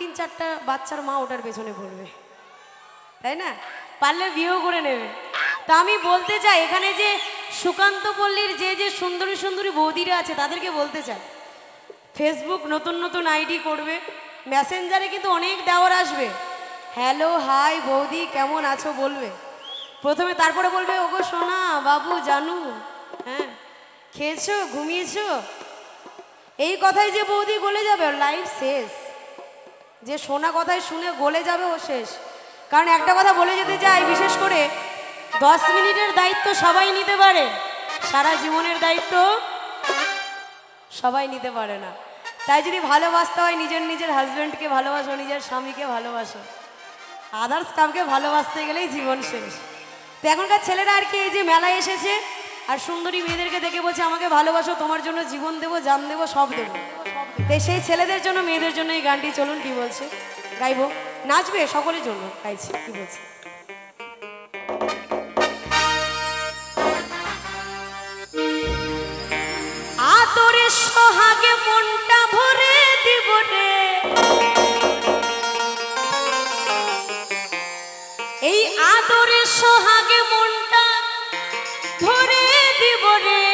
3-4টা বাচ্চার মা ওটার পেছনে পড়বে, তাই না? পারলে বিয়েও করে নেবে। তা আমি বলতে চাই এখানে যে সুকান্ত পল্লীর যে যে সুন্দরী সুন্দরী বৌদিরা আছে তাদেরকে বলতে চাই, ফেসবুক নতুন নতুন আইডি করবে, মেসেঞ্জারে কিন্তু অনেক দেওয়ার আসবে, হ্যালো হাই বৌদি কেমন আছো বলবে প্রথমে, তারপরে বলবে ওগো সোনা বাবু জানু, হ্যাঁ খেয়েছো ঘুমিয়েছো, এই কথাই যে বৌদি গলে যাবে ওর লাইফ শেষ। যে সোনা কথায় শুনে গলে যাবে ও শেষ। কারণ একটা কথা বলে যেতে চাই, বিশেষ করে 10 মিনিটের দায়িত্ব সবাই নিতে পারে, সারা জীবনের দায়িত্ব সবাই নিতে পারে না। তাই যদি ভালোবাসতে হয় নিজের নিজের হাজব্যান্ডকে ভালোবাসো, নিজের স্বামীকে ভালোবাসো, আদার্স কাউকে ভালোবাসতে গেলেই জীবন শেষ। তো এখনকার ছেলেরা আর কি এই যে মেলায় এসেছে আর সুন্দরী মেয়েদেরকে দেখে বলছে আমাকে ভালোবাসো, তোমার জন্য জীবন দেবো, জান দেবো, সব দেবো। তাই সেই ছেলেদের জন্য মেয়েদের জন্য এই গানটি চলুন কি বলছে গাইবো, নাচবে সকলের জন্য গাইছি, কি বলছে। আদরে সোহাগে মনটা ভরে দিব রে, এই আদরে সোহাগে মনটা ভরে দিব রে,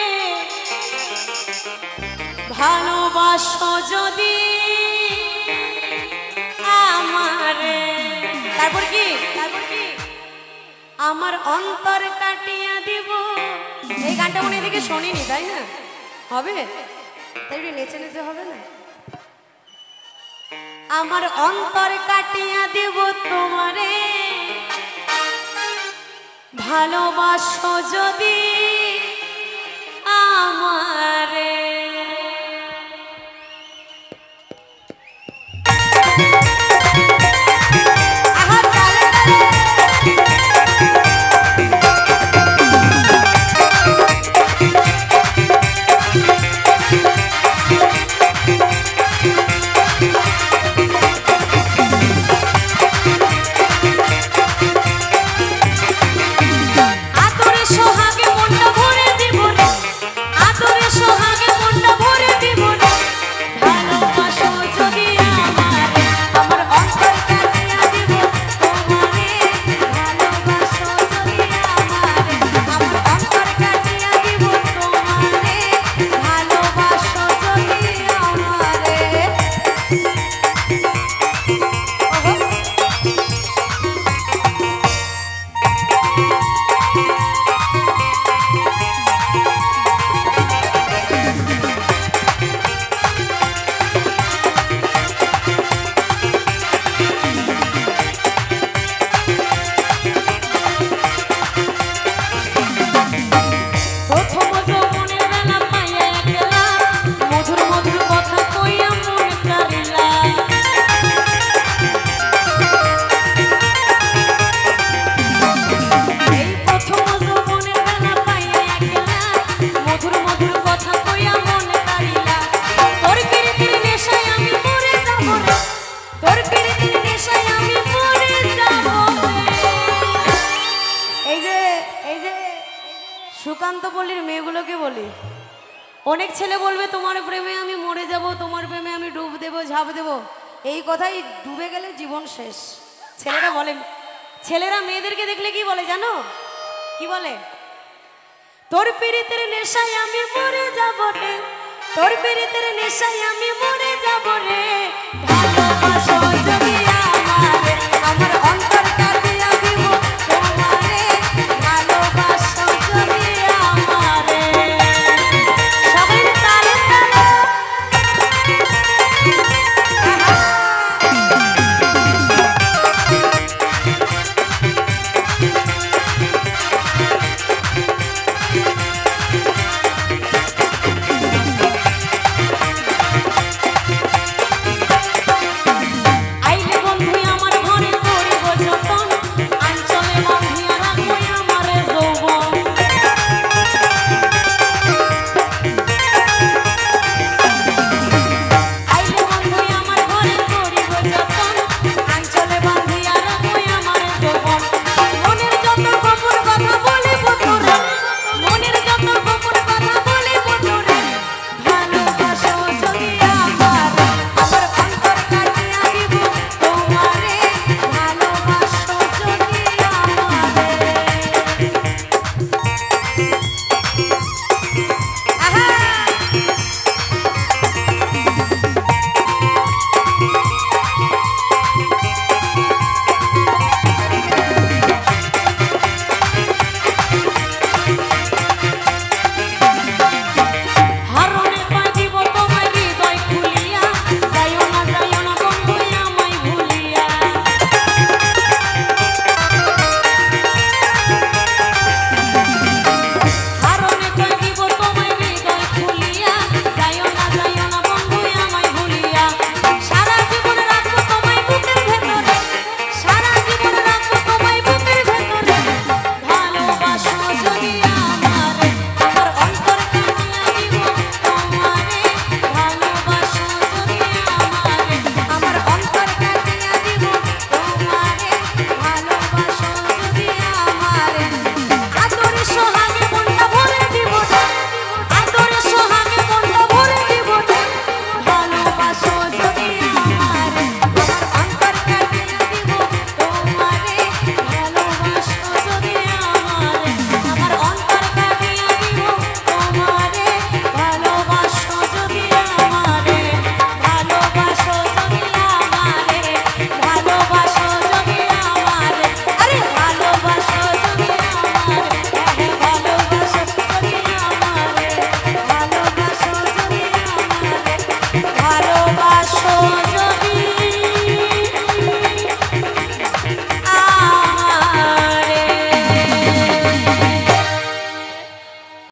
ভালোবাসো যদি আমারে। তারপর কি আমার অন্তর কাটিয়া দিব। এই গানটা মনে এদিকে শোনিনি তাই না? হবে তাই নেচে নেচে হবে না? আমার অন্তর কাটিয়া দিব তোমারে, ভালোবাসো যদি আমারে। সুকান্ত পল্লীর মেয়েগুলোকে বলি, অনেক ছেলে বলবে তোমার প্রেমে আমি মরে যাব, তোমার প্রেমে আমি ডুব দেবো, ঝাঁপ দেবো, এই কথাই ডুবে গেলে জীবন শেষ। ছেলেরা বলে, ছেলেরা মেয়েদেরকে দেখলে কি বলে জানো? কি বলে? তোর পীড়িতের নেশায় আমি মরে যাব রে, তোর পীড়িতের নেশায় আমি মরে যাব রে, ভালোবাসো যদি